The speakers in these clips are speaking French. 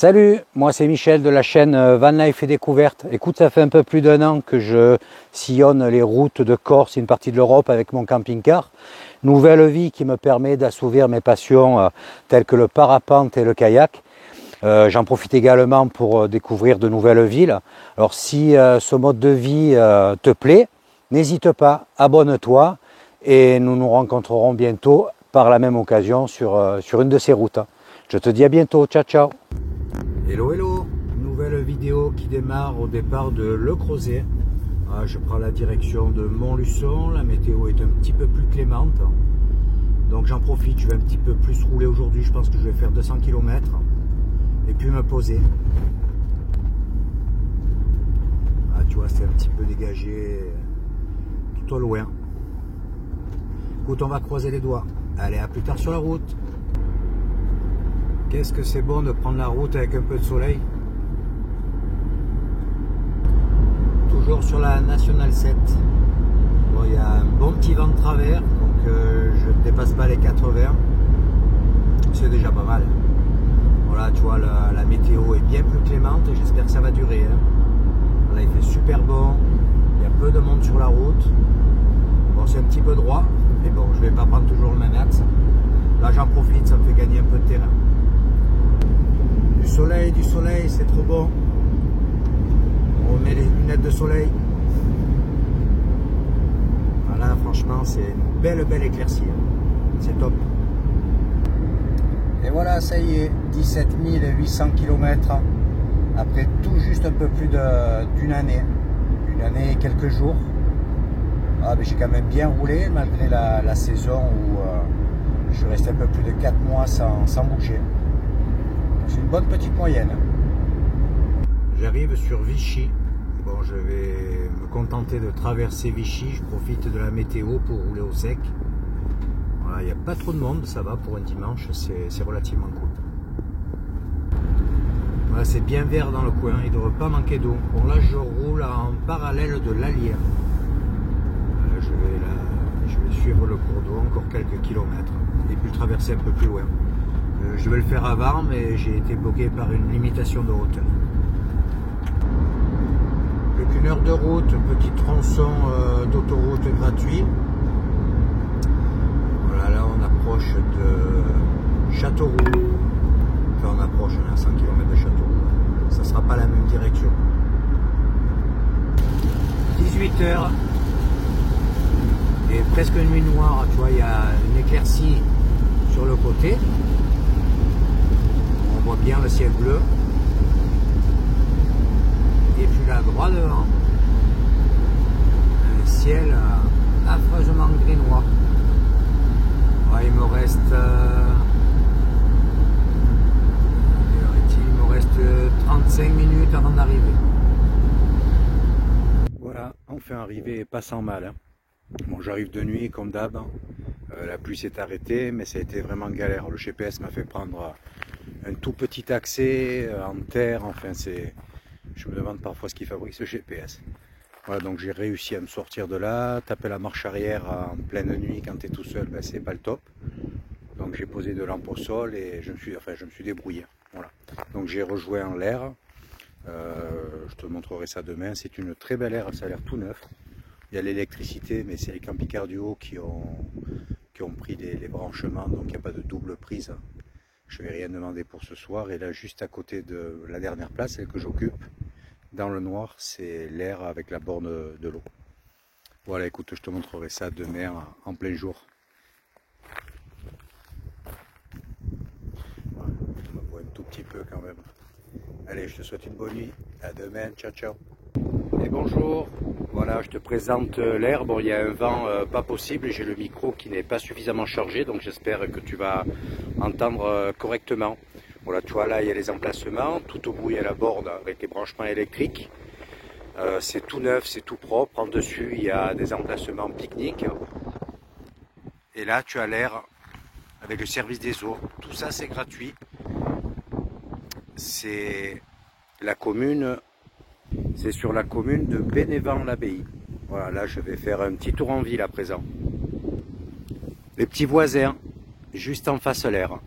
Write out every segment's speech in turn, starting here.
Salut, moi c'est Michel de la chaîne Van Life et Découverte. Écoute, ça fait un peu plus d'un an que je sillonne les routes de Corse et une partie de l'Europe avec mon camping-car. Nouvelle vie qui me permet d'assouvir mes passions telles que le parapente et le kayak. J'en profite également pour découvrir de nouvelles villes. Alors si ce mode de vie te plaît, n'hésite pas, abonne-toi et nous nous rencontrerons bientôt par la même occasion sur une de ces routes. Je te dis à bientôt, ciao ciao. Hello hello, nouvelle vidéo qui démarre au départ de Le Crozet. Je prends la direction de Montluçon, la météo est un petit peu plus clémente. Donc j'en profite, je vais un petit peu plus rouler aujourd'hui, je pense que je vais faire 200 km. Et puis me poser. Tu vois, c'est un petit peu dégagé tout au loin. Écoute, on va croiser les doigts. Allez, à plus tard sur la route. Qu'est-ce que c'est bon de prendre la route avec un peu de soleil. Toujours sur la Nationale 7. Bon, il y a un bon petit vent de travers, donc je ne dépasse pas les 80. C'est déjà pas mal. Voilà, tu vois, la météo est bien plus clémente et j'espère que ça va durer. Là, il fait super bon. Il y a peu de monde sur la route. Bon, c'est un petit peu droit, mais bon, je vais pas prendre toujours le même axe. Là, j'en profite, ça me fait gagner un peu de terrain. Du soleil, c'est trop bon. On met les lunettes de soleil. Voilà, franchement, c'est une belle éclaircie. C'est top. Et voilà, ça y est, 17 800 km après tout juste un peu plus d'une année. Une année et quelques jours. Mais j'ai quand même bien roulé malgré la saison où je suis resté un peu plus de 4 mois sans bouger. C'est une bonne petite moyenne. J'arrive sur Vichy. Bon, je vais me contenter de traverser Vichy. Je profite de la météo pour rouler au sec. Voilà, il n'y a pas trop de monde, ça va pour un dimanche, c'est relativement cool. Voilà, c'est bien vert dans le coin, il ne devrait pas manquer d'eau. Bon, là je roule en parallèle de l'Allière. Je vais suivre le cours d'eau encore quelques kilomètres et puis le traverser un peu plus loin. Je vais le faire avant, mais j'ai été bloqué par une limitation de hauteur. Plus qu'une heure de route, petit tronçon d'autoroute gratuit. Voilà, là on approche de Châteauroux. Enfin, on approche, on est à 100 km de Châteauroux. Ça ne sera pas la même direction. 18 h. Et presque une nuit noire, tu vois, il y a une éclaircie sur le côté. On voit bien le ciel bleu. Et puis là, droit devant, un ciel affreusement gris-noir. Ouais, il me reste 35 minutes avant d'arriver. Voilà, enfin arrivé pas sans mal. Bon, j'arrive de nuit comme d'hab. La pluie s'est arrêtée, mais ça a été vraiment galère. Le GPS m'a fait prendre un tout petit accès en terre. Enfin, je me demande parfois ce qui fabrique ce GPS. Voilà, donc j'ai réussi à me sortir de là. Taper la marche arrière en pleine nuit quand tu es tout seul, ben, c'est pas le top. Donc j'ai posé de lampes au sol et je me suis débrouillé. Voilà. Donc j'ai rejoint l'air. Je te montrerai ça demain. C'est une très belle aire, ça a l'air tout neuf. Il y a l'électricité, mais c'est les camping-cars du haut qui ont pris les branchements, donc il n'y a pas de double prise. Je ne vais rien demander pour ce soir. Et là, juste à côté de la dernière place, celle que j'occupe, dans le noir, c'est l'air avec la borne de l'eau. Voilà, écoute, je te montrerai ça demain en plein jour. Voilà, je me vois un tout petit peu quand même. Allez, je te souhaite une bonne nuit. À demain, ciao ciao. Et bonjour, voilà, je te présente l'air. Bon, il y a un vent pas possible, j'ai le micro qui n'est pas suffisamment chargé, donc j'espère que tu vas entendre correctement. Voilà, tu vois, là, il y a les emplacements, tout au bout, il y a la borne avec les branchements électriques. C'est tout neuf, c'est tout propre. En dessus, il y a des emplacements pique-nique. Et là, tu as l'air avec le service des eaux. Tout ça, c'est gratuit. C'est la commune. C'est sur la commune de Bénévent-l'Abbaye. Voilà, là je vais faire un petit tour en ville à présent. Les petits voisins, juste en face l'air.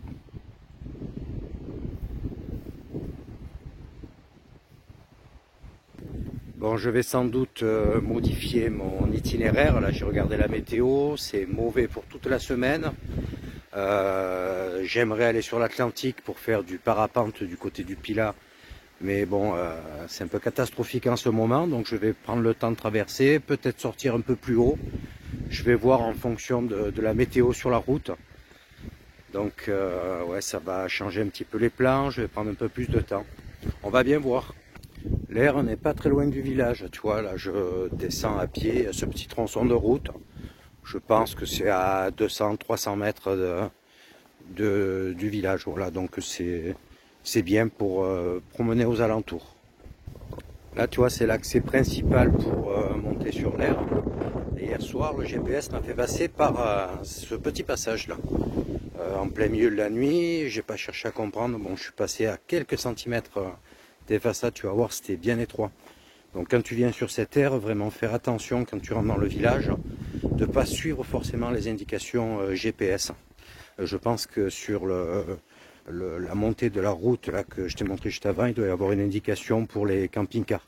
Bon, je vais sans doute modifier mon itinéraire. Là, j'ai regardé la météo, c'est mauvais pour toute la semaine. J'aimerais aller sur l'Atlantique pour faire du parapente du côté du Pilat. Mais bon, c'est un peu catastrophique en ce moment, donc je vais prendre le temps de traverser, peut-être sortir un peu plus haut. Je vais voir en fonction de la météo sur la route. Donc ouais, ça va changer un petit peu les plans, je vais prendre un peu plus de temps. On va bien voir. L'air n'est pas très loin du village, tu vois, là je descends à pied ce petit tronçon de route. Je pense que c'est à 200-300 mètres du village, voilà, donc c'est bien pour promener aux alentours. Là, tu vois, c'est l'accès principal pour monter sur l'air. Et hier soir, le GPS m'a fait passer par ce petit passage-là. En plein milieu de la nuit, j'ai pas cherché à comprendre. Bon, je suis passé à quelques centimètres des façades, tu vas voir, c'était bien étroit. Donc quand tu viens sur cette aire, vraiment faire attention quand tu rentres dans le village, de ne pas suivre forcément les indications GPS. Je pense que sur la montée de la route là, que je t'ai montré juste avant, il doit y avoir une indication pour les camping-cars.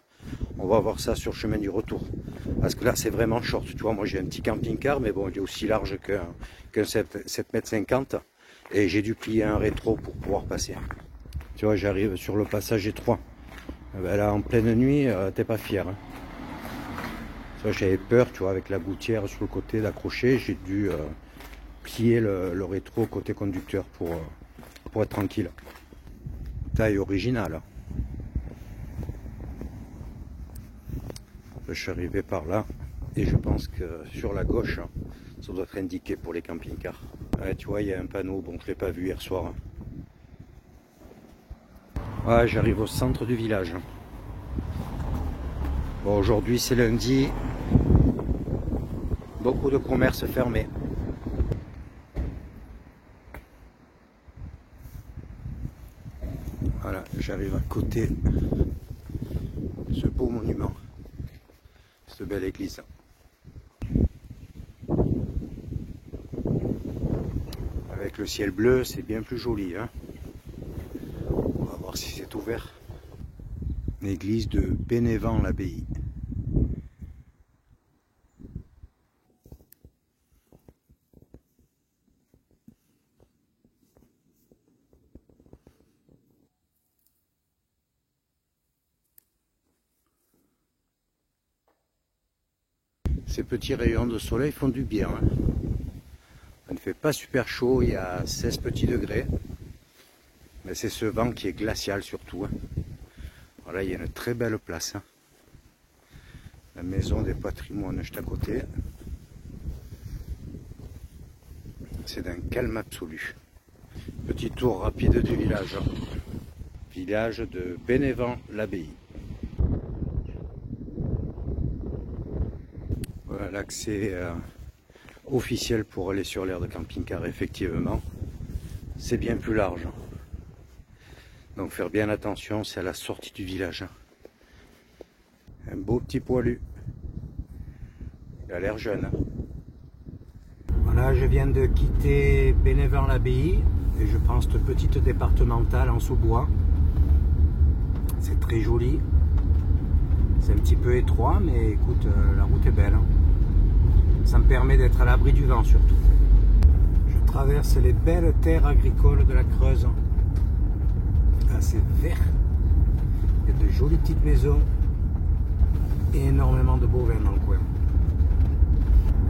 On va voir ça sur le chemin du retour. Parce que là, c'est vraiment short. Tu vois, moi j'ai un petit camping-car, mais bon, il est aussi large qu'un 7,50 m. Et j'ai dû plier un rétro pour pouvoir passer. Tu vois, j'arrive sur le passage étroit. Ben là, en pleine nuit, t'es pas fier. Hein. J'avais peur, tu vois, avec la gouttière sur le côté d'accrocher. J'ai dû plier le rétro côté conducteur pour être tranquille. Taille originale. Je suis arrivé par là et je pense que sur la gauche, ça doit être indiqué pour les camping-cars. Ouais, tu vois, il y a un panneau, bon, je ne l'ai pas vu hier soir. Ouais, j'arrive au centre du village. Bon, aujourd'hui c'est lundi. Beaucoup de commerces fermés. Voilà, j'arrive à côté de ce beau monument. Cette belle église. Avec le ciel bleu, c'est bien plus joli. Hein. On va voir si c'est ouvert. L'église de Bénévent-l'Abbaye. Ces petits rayons de soleil font du bien. Hein. Ça ne fait pas super chaud, il y a 16 petits degrés. Mais c'est ce vent qui est glacial surtout. Hein. Voilà, il y a une très belle place. Hein. La maison des patrimoines juste à côté. C'est d'un calme absolu. Petit tour rapide du village. Village de Bénévent-l'Abbaye. Voilà l'accès officiel pour aller sur l'aire de camping-car, effectivement. C'est bien plus large. Donc faire bien attention, c'est à la sortie du village. Un beau petit poilu. Il a l'air jeune. Voilà, je viens de quitter Bénévent-l'Abbaye et je prends cette petite départementale en sous-bois. C'est très joli. C'est un petit peu étroit, mais écoute, la route est belle. Hein. Ça me permet d'être à l'abri du vent surtout. Je traverse les belles terres agricoles de la Creuse. Là, c'est vert. Il y a de jolies petites maisons et énormément de bovins dans le coin.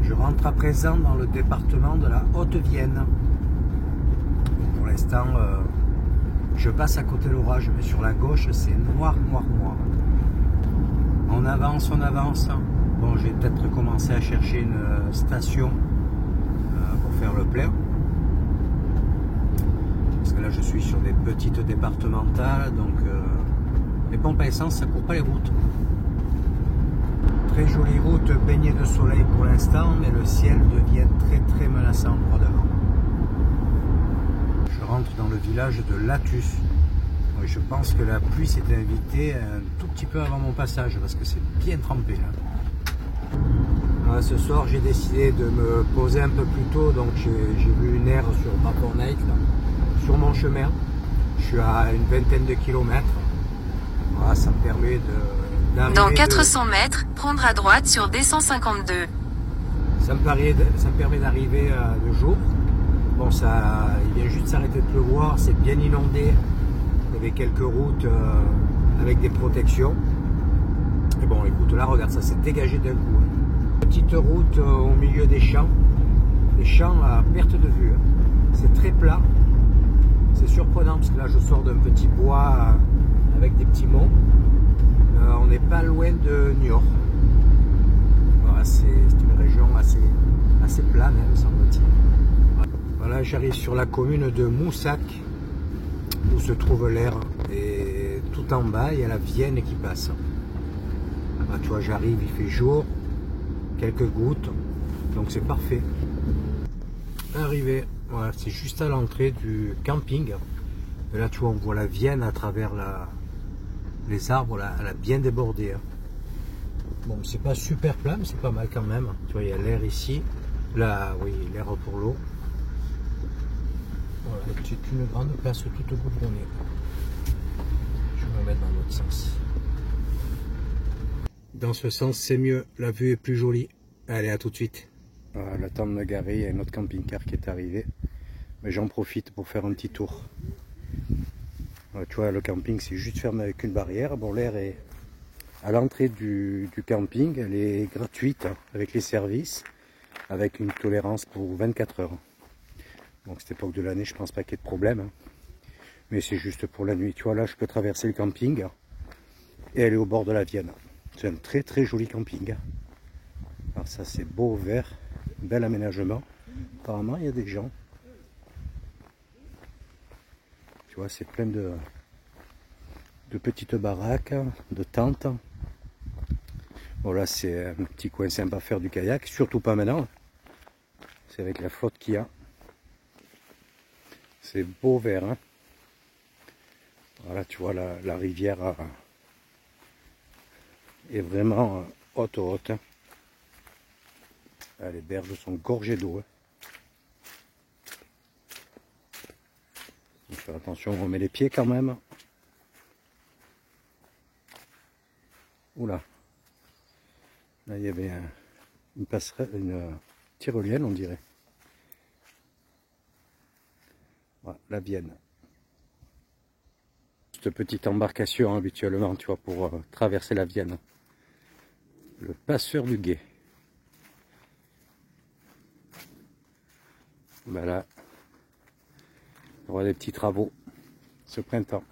Je rentre à présent dans le département de la Haute-Vienne. Pour l'instant, je passe à côté de l'orage, mais sur la gauche, c'est noir, noir, noir. On avance, on avance. Bon, je vais peut-être commencer à chercher une station pour faire le plein. Parce que là, je suis sur des petites départementales, donc les pompes à essence, ça court pas les routes. Très jolie route baignée de soleil pour l'instant, mais le ciel devient très très menaçant pour devant. Je rentre dans le village de Latus. Je pense que la pluie s'est invitée un tout petit peu avant mon passage, parce que c'est bien trempé là. Ce soir, j'ai décidé de me poser un peu plus tôt, donc j'ai vu une aire sur Bacorneik, sur mon chemin. Je suis à une vingtaine de kilomètres. Voilà, ça me permet Dans 400 mètres, prendre à droite sur D152. Ça me permet d'arriver le jour. Bon, il vient juste s'arrêter de pleuvoir, c'est bien inondé. Il y avait quelques routes avec des protections. Et bon, écoute, là, regarde, ça s'est dégagé d'un coup. Petite route au milieu des champs à perte de vue. C'est très plat. C'est surprenant parce que là, je sors d'un petit bois avec des petits monts. On n'est pas loin de Niort. Voilà, c'est une région assez plane, même, semble-t-il. Voilà, j'arrive sur la commune de Moussac, où se trouve l'Aire. Et tout en bas, il y a la Vienne qui passe. Là, tu vois, j'arrive, il fait jour, quelques gouttes, donc c'est parfait. Arrivé, voilà, c'est juste à l'entrée du camping. Et là, tu vois, on voit la Vienne à travers les arbres, là, elle a bien débordé. Hein. Bon, c'est pas super plat, mais c'est pas mal quand même. Tu vois, il y a l'air ici. Là, oui, l'air pour l'eau. Voilà, c'est une grande place toute goudronnée. Je vais me mettre dans l'autre sens. Dans ce sens, c'est mieux. La vue est plus jolie. Allez, à tout de suite. Voilà, le temps de me garer, il y a un autre camping-car qui est arrivé. Mais j'en profite pour faire un petit tour. Voilà, tu vois, le camping, c'est juste fermé avec une barrière. Bon, l'air est à l'entrée du camping. Elle est gratuite hein, avec les services, avec une tolérance pour 24 heures. Donc, cette époque de l'année, je pense pas qu'il y ait de problème. Hein. Mais c'est juste pour la nuit. Tu vois, là, je peux traverser le camping et aller au bord de la Vienne. C'est un très très joli camping. Alors ça, c'est beau vert, bel aménagement. Apparemment, il y a des gens. Tu vois, c'est plein de petites baraques, de tentes. Bon, là, c'est un petit coin sympa à faire du kayak, surtout pas maintenant. C'est avec la flotte qu'il y a. C'est beau vert. Hein. Voilà, tu vois, la rivière est vraiment haute. Hein. Là, les berges sont gorgées d'eau. Hein. Faire attention, on remet les pieds quand même. Oula. Là, il y avait une passerelle, une tyrolienne, on dirait. Voilà, la Vienne. Cette petite embarcation habituellement, tu vois, pour traverser la Vienne. Le passeur du Guet. Ben là, on voit des petits travaux ce printemps.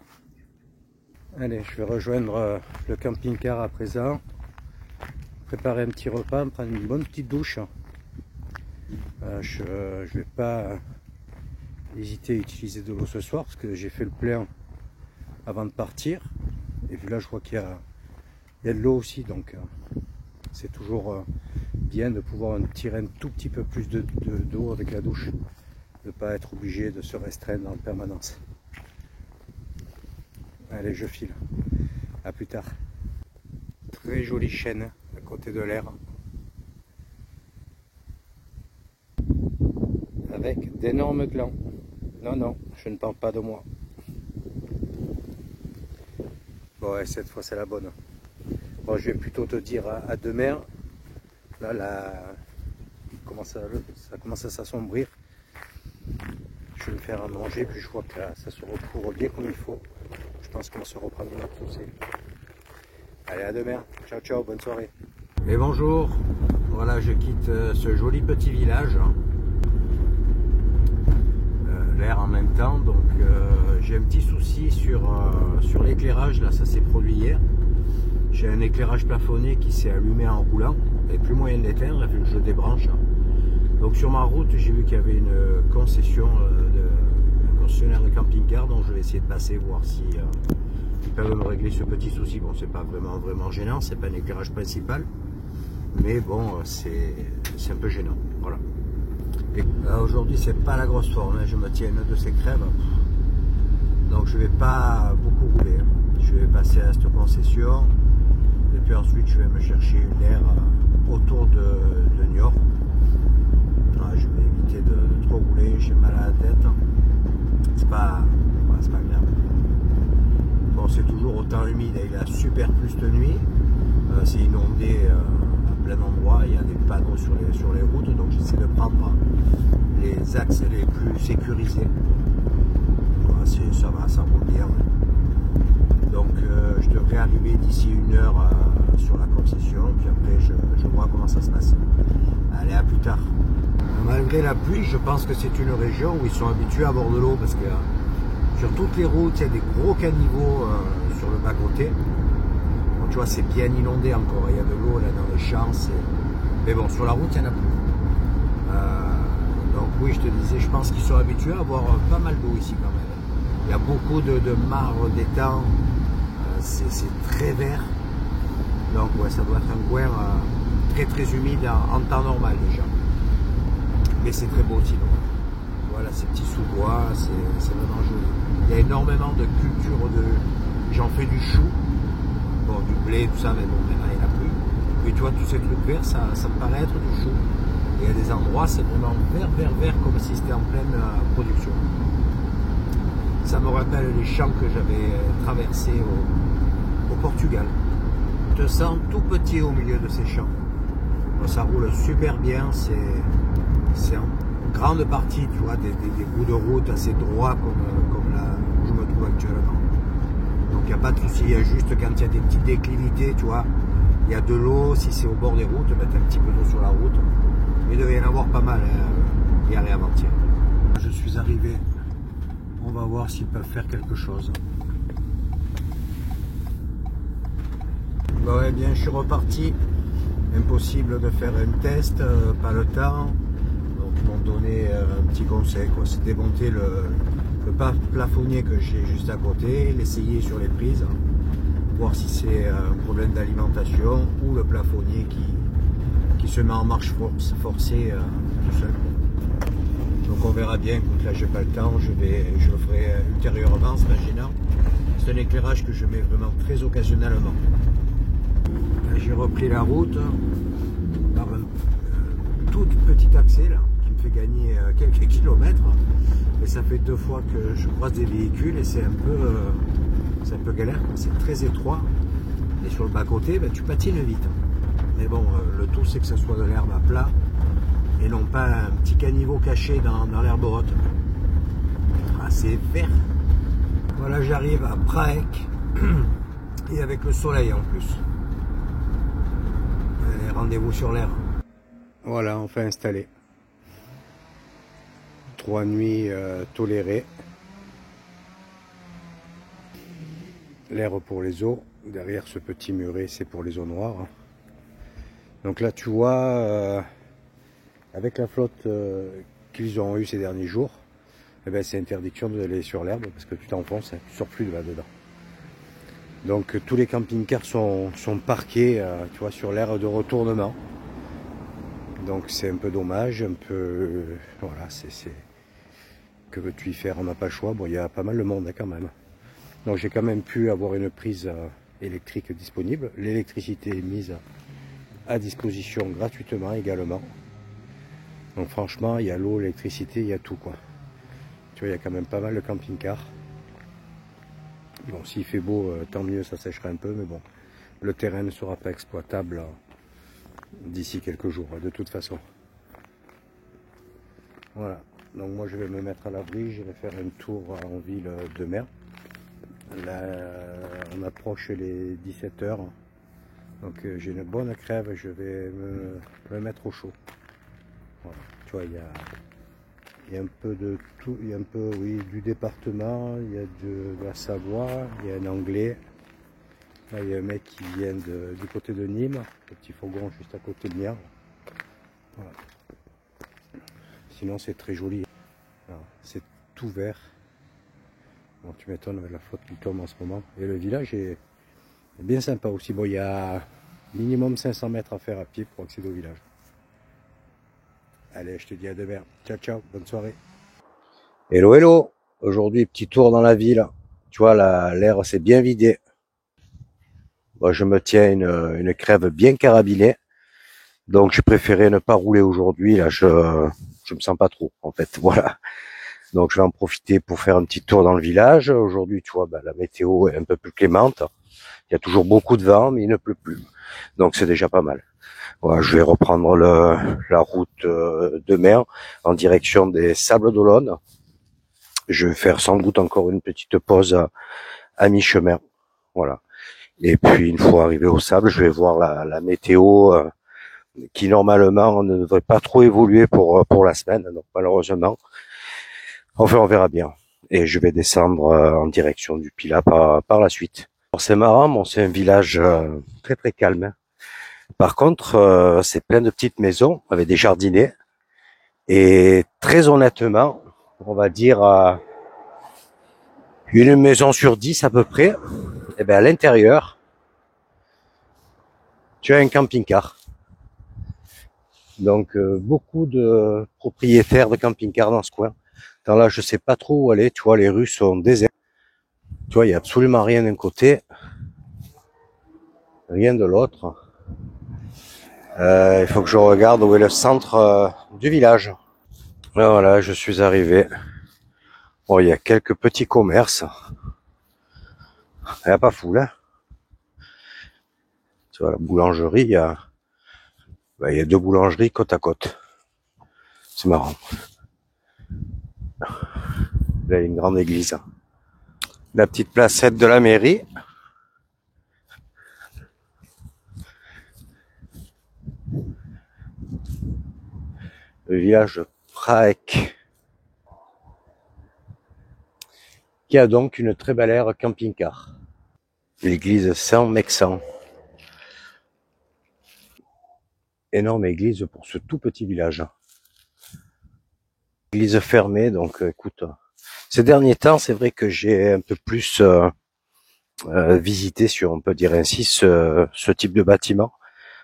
Allez, je vais rejoindre le camping-car à présent. Préparer un petit repas, me prendre une bonne petite douche. Je vais pas hésiter à utiliser de l'eau ce soir parce que j'ai fait le plein avant de partir. Et puis là, je vois qu'il y a de l'eau aussi, donc c'est toujours bien de pouvoir tirer un tout petit peu plus d'eau avec la douche. De ne pas être obligé de se restreindre en permanence. Allez, je file. À plus tard. Très jolie chaîne à côté de l'air. Avec d'énormes glands. Non, non, je ne parle pas de moi. Bon, ouais, cette fois c'est la bonne. Bon, je vais plutôt te dire à demain. Là, ça commence à s'assombrir. Je vais me faire à manger, puis je vois que là, ça se recouvre bien comme il faut. Je pense qu'on va se reprendre une autre aussi. Allez, à demain. Ciao, ciao, bonne soirée. Et bonjour. Voilà, je quitte ce joli petit village. L'air en même temps, donc j'ai un petit souci sur l'éclairage. Là, ça s'est produit hier. J'ai un éclairage plafonné qui s'est allumé en roulant. Il n'y avait plus moyen de l'éteindre, il a fallu que je le débranche. Donc sur ma route, j'ai vu qu'il y avait une concession un concessionnaire de camping-car, donc je vais essayer de passer, voir si ils peuvent me régler ce petit souci. Bon, c'est pas vraiment gênant, c'est pas un éclairage principal, mais bon, c'est un peu gênant. Voilà. Aujourd'hui, c'est pas la grosse forme, hein. Je me tiens une de ces crèves, donc je vais pas beaucoup rouler. Hein. Je vais passer à cette concession, et puis ensuite je vais me chercher une aire autour de Niort. Je vais éviter de trop rouler, j'ai mal à la tête. C'est pas grave. Bon, c'est toujours autant humide, il a super plus de nuit. C'est inondé à plein d'endroits, il y a des panneaux sur les routes, donc j'essaie de prendre les axes les plus sécurisés. Voilà, ça va, ça roule bien. Donc je devrais arriver d'ici 1 heure sur la concession, puis après je vois comment ça se passe. Allez, à plus tard. Malgré la pluie, je pense que c'est une région où ils sont habitués à avoir de l'eau, parce que sur toutes les routes, il y a des gros caniveaux sur le bas-côté. Bon, tu vois, c'est bien inondé encore, il y a de l'eau là dans les champs. Mais bon, sur la route, il n'y en a plus. Donc oui, je te disais, je pense qu'ils sont habitués à avoir pas mal d'eau ici quand même. Il y a beaucoup de mares d'étangs, c'est très vert. Donc ouais, ça doit être un coin très très humide en temps normal déjà. Mais c'est très beau aussi. Donc. Voilà, ces petits sous-bois, c'est vraiment joli. Il y a énormément de culture j'en fais du chou, bon, du blé, tout ça, mais bon, maintenant il n'y en a plus. Mais tu vois, tous ces trucs verts, ça me paraît être du chou. Et il y a des endroits, c'est vraiment vert, comme si c'était en pleine production. Ça me rappelle les champs que j'avais traversés au Portugal. Je te sens tout petit au milieu de ces champs. Bon, ça roule super bien, c'est en grande partie, tu vois, des bouts de route assez droits comme là où je me trouve actuellement. Donc il n'y a pas de souci, il y a juste quand il y a des petites déclivités, tu vois, il y a de l'eau, si c'est au bord des routes, mettre un petit peu d'eau sur la route. Il devait y en avoir pas mal hier et avant-hier. Je suis arrivé, on va voir s'ils peuvent faire quelque chose. Bon, eh bien, je suis reparti. Impossible de faire un test, pas le temps. Donc ils m'ont donné un petit conseil, quoi. C'est démonter le plafonnier que j'ai juste à côté, l'essayer sur les prises, voir si c'est un problème d'alimentation ou le plafonnier qui se met en marche forcée tout seul. Donc on verra bien. Écoute, là j'ai pas le temps, je le ferai ultérieurement, s'imaginant. C'est un éclairage que je mets vraiment très occasionnellement. J'ai repris la route par un tout petit accès là, qui me fait gagner quelques kilomètres. Et ça fait 2 fois que je croise des véhicules et c'est un peu galère. C'est très étroit. Et sur le bas-côté, ben, tu patines vite. Mais bon, le tout c'est que ce soit de l'herbe à plat et non pas un petit caniveau caché dans l'herbe haute. Ah, c'est vert. Voilà, j'arrive à Prague et avec le soleil en plus. Rendez-vous sur l'air. Voilà, enfin installé. 3 nuits tolérées. L'air pour les eaux. Derrière ce petit muret, c'est pour les eaux noires. Donc là, tu vois, avec la flotte qu'ils ont eue ces derniers jours, eh ben, c'est interdiction d'aller sur l'herbe parce que tu t'enfonces, tu ne sors plus de là-dedans. Donc tous les camping-cars sont parqués tu vois, sur l'aire de retournement. Donc c'est un peu dommage, un peu... Voilà, que veux-tu y faire, on n'a pas le choix. Bon, il y a pas mal de monde hein, quand même. Donc j'ai quand même pu avoir une prise électrique disponible. L'électricité est mise à disposition gratuitement également. Donc franchement, il y a l'eau, l'électricité, il y a tout quoi. Tu vois, il y a quand même pas mal de camping-cars. Bon, s'il fait beau, tant mieux, ça séchera un peu, mais bon, le terrain ne sera pas exploitable d'ici quelques jours, de toute façon. Voilà, donc moi je vais me mettre à l'abri, je vais faire un tour en ville demain. Là, on approche les 17 h, donc j'ai une bonne crève, je vais me mettre au chaud. Voilà, tu vois, il y a un peu de tout, il y a un peu, oui, du département, il y a de la Savoie, il y a un Anglais. Là, il y a un mec qui vient du côté de Nîmes, le petit fourgon juste à côté de Niort. Voilà. Sinon, c'est très joli. C'est tout vert. Bon, tu m'étonnes avec la flotte qui tombe en ce moment. Et le village est bien sympa aussi. Bon, il y a minimum 500 mètres à faire à pied pour accéder au village. Allez, je te dis à demain. Ciao, ciao, bonne soirée. Hello, hello. Aujourd'hui, petit tour dans la ville. Tu vois, l'air s'est bien vidé. Bon, je me tiens une crève bien carabinée. Donc, j'ai préféré ne pas rouler aujourd'hui. Là, je me sens pas trop, en fait. Voilà. Donc, je vais en profiter pour faire un petit tour dans le village. Aujourd'hui, tu vois, la météo est un peu plus clémente. Il y a toujours beaucoup de vent, mais il ne pleut plus. Donc c'est déjà pas mal. Voilà, je vais reprendre la route de mer en direction des Sables d'Olonne. Je vais faire sans doute encore une petite pause à mi-chemin. Voilà. Et puis une fois arrivé au sable, je vais voir la météo qui normalement ne devrait pas trop évoluer pour la semaine, donc malheureusement. Enfin, on verra bien. Et je vais descendre en direction du Pilat par la suite. C'est marrant, bon, c'est un village très très calme. Par contre, c'est plein de petites maisons avec des jardinets. Et très honnêtement, on va dire une maison sur 10 à peu près, et bien à l'intérieur, tu as un camping-car. Donc beaucoup de propriétaires de camping-car dans ce coin. Dans là, je sais pas trop où aller. Tu vois, les rues sont désertes. Tu vois, il y a absolument rien d'un côté, rien de l'autre. Il faut que je regarde où est le centre du village. Là, voilà, je suis arrivé. Bon, il y a quelques petits commerces. Il n'y a pas fou, là. Tu vois, la boulangerie, il y a 2 boulangeries côte à côte. C'est marrant. Là, il y a une grande église. La petite placette de la mairie. Le village de Praec, qui a donc une très belle aire camping-car. L'église Saint-Mexan. Énorme église pour ce tout petit village. Église fermée, donc écoute, ces derniers temps, c'est vrai que j'ai un peu plus visité, si on peut dire ainsi, ce type de bâtiment.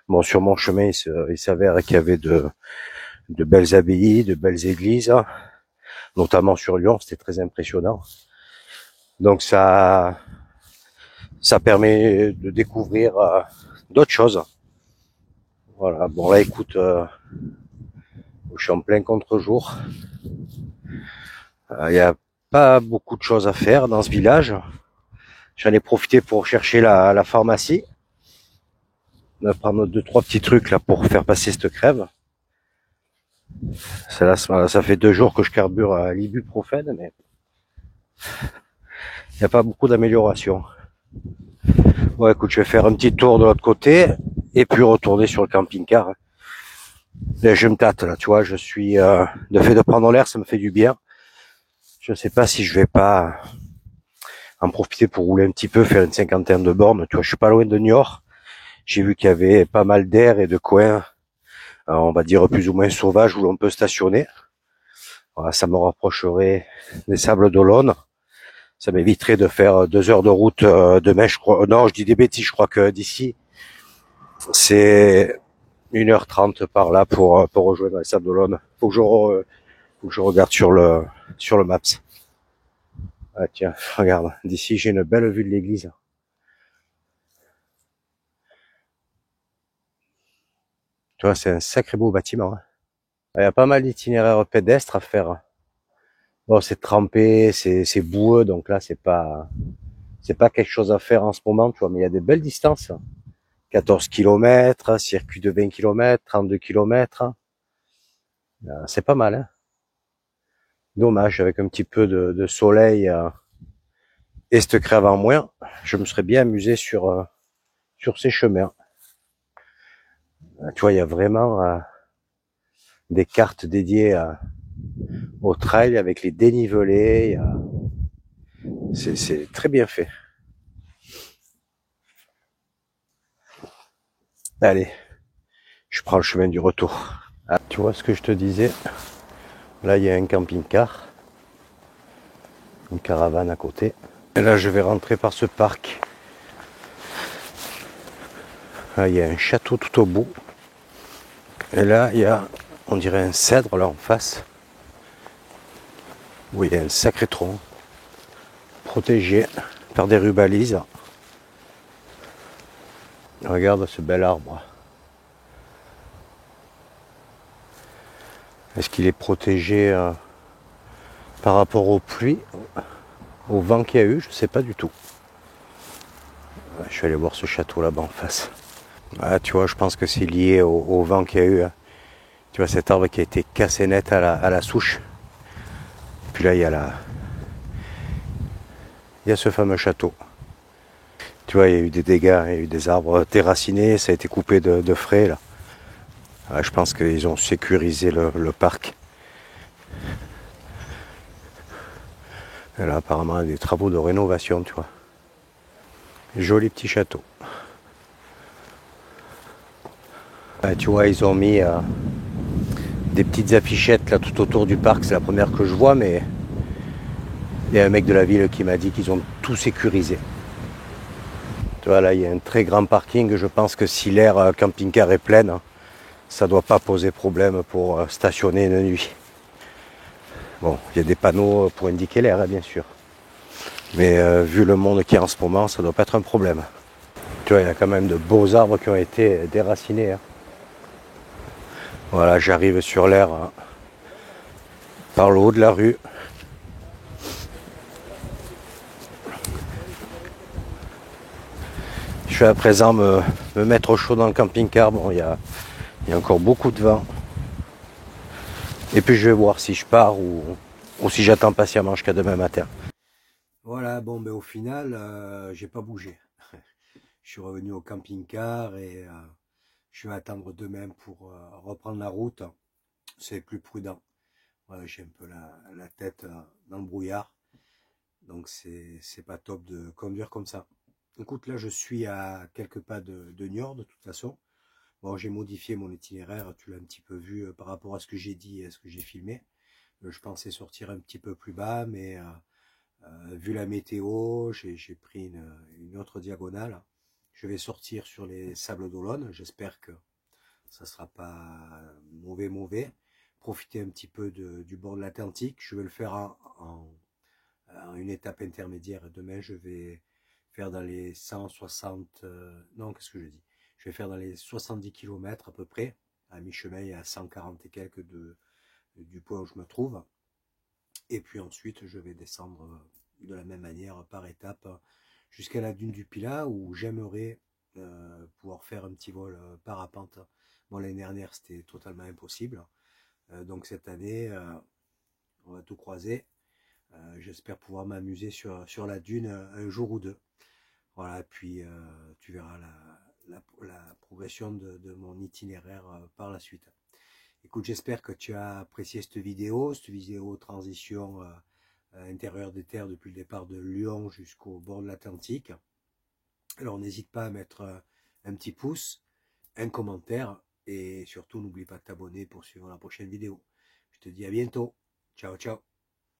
Bon, sur mon chemin, il s'avère qu'il y avait de belles abbayes, de belles églises, notamment sur Lyon, c'était très impressionnant. Donc ça permet de découvrir d'autres choses. Voilà, bon là écoute, je suis en plein contre-jour. Il n'y a pas beaucoup de choses à faire dans ce village. J'en ai profité pour chercher la pharmacie. On va prendre 2-3 petits trucs là pour faire passer cette crève. Ça fait 2 jours que je carbure à l'ibuprofène, mais il n'y a pas beaucoup d'amélioration. Bon écoute, je vais faire un petit tour de l'autre côté et puis retourner sur le camping-car. Là, je me tâte là, tu vois, je suis de fait de prendre l'air, ça me fait du bien. Je sais pas si je vais pas en profiter pour rouler un petit peu, faire une cinquantaine de bornes. Tu vois, je suis pas loin de Niort. J'ai vu qu'il y avait pas mal d'air et de coins, on va dire plus ou moins sauvages, où l'on peut stationner. Voilà, ça me rapprocherait des Sables d'Olonne. Ça m'éviterait de faire 2 heures de route demain, je crois. Non, je dis des bêtises, je crois que d'ici, c'est 1h30 par là pour rejoindre les Sables d'Olonne. Faut que je regarde sur le Maps. Ah tiens, regarde, d'ici j'ai une belle vue de l'église. Tu vois, c'est un sacré beau bâtiment. Hein. Il y a pas mal d'itinéraires pédestres à faire. Bon, c'est trempé, c'est boueux, donc là c'est pas quelque chose à faire en ce moment, tu vois, mais il y a des belles distances. 14 km, circuit de 20 km, 32 km. C'est pas mal, hein. Dommage, avec un petit peu de soleil et cette crève en moins, je me serais bien amusé sur ces chemins. Tu vois, il y a vraiment des cartes dédiées au trail avec les dénivelés. C'est très bien fait. Allez, je prends le chemin du retour. Ah, tu vois ce que je te disais? Là, il y a un camping-car, une caravane à côté. Et là, je vais rentrer par ce parc. Là, il y a un château tout au bout. Et là, il y a, on dirait un cèdre là en face. Où il y a un sacré tronc, protégé par des rubalises. Regarde ce bel arbre. Est-ce qu'il est protégé par rapport aux pluies, au vent qu'il y a eu? Je ne sais pas du tout. Je suis allé voir ce château là-bas en face. Ah, tu vois, je pense que c'est lié au vent qu'il y a eu. Hein. Tu vois cet arbre qui a été cassé net à la souche. Puis là, il y a ce fameux château. Tu vois, il y a eu des dégâts, il y a eu des arbres déracinés, ça a été coupé de frais là. Ah, je pense qu'ils ont sécurisé le parc. Et là, apparemment, il y a des travaux de rénovation, tu vois. Joli petit château. Ah, tu vois, ils ont mis des petites affichettes là tout autour du parc. C'est la première que je vois, mais il y a un mec de la ville qui m'a dit qu'ils ont tout sécurisé. Tu vois, là, il y a un très grand parking. Je pense que si l'aire camping-car est pleine, ça ne doit pas poser problème pour stationner une nuit. Bon, il y a des panneaux pour indiquer l'air, hein, bien sûr. Mais vu le monde qu'il y a en ce moment, ça ne doit pas être un problème. Tu vois, il y a quand même de beaux arbres qui ont été déracinés. Hein. Voilà, j'arrive sur l'air hein, par le haut de la rue. Je vais à présent me mettre au chaud dans le camping-car. Bon, il y a encore beaucoup de vent. Et puis je vais voir si je pars ou si j'attends patiemment jusqu'à demain matin. Voilà, bon, ben au final, j'ai pas bougé. Je suis revenu au camping-car et je vais attendre demain pour reprendre la route. C'est plus prudent. Voilà, j'ai un peu la tête dans le brouillard. Donc c'est pas top de conduire comme ça. Écoute, là je suis à quelques pas de Niort de toute façon. Bon, j'ai modifié mon itinéraire, tu l'as un petit peu vu par rapport à ce que j'ai dit et à ce que j'ai filmé. Je pensais sortir un petit peu plus bas, mais vu la météo, j'ai pris une autre diagonale. Je vais sortir sur les Sables d'Olonne. J'espère que ça sera pas mauvais. Profiter un petit peu du bord de l'Atlantique. Je vais le faire en une étape intermédiaire. Demain, je vais faire dans les 160... non, qu'est-ce que je dis? Je vais faire dans les 70 km à peu près. À mi-chemin, il y a 140 et quelques du point où je me trouve. Et puis ensuite, je vais descendre de la même manière par étapes jusqu'à la dune du Pilat où j'aimerais pouvoir faire un petit vol parapente. Bon, l'année dernière, c'était totalement impossible. Donc cette année, on va tout croiser. J'espère pouvoir m'amuser sur la dune un jour ou deux. Voilà, puis tu verras la progression de mon itinéraire par la suite. Écoute, j'espère que tu as apprécié cette vidéo transition intérieur des terres depuis le départ de Lyon jusqu'au bord de l'Atlantique. Alors n'hésite pas à mettre un petit pouce, un commentaire et surtout n'oublie pas de t'abonner pour suivre la prochaine vidéo. Je te dis à bientôt. Ciao, ciao.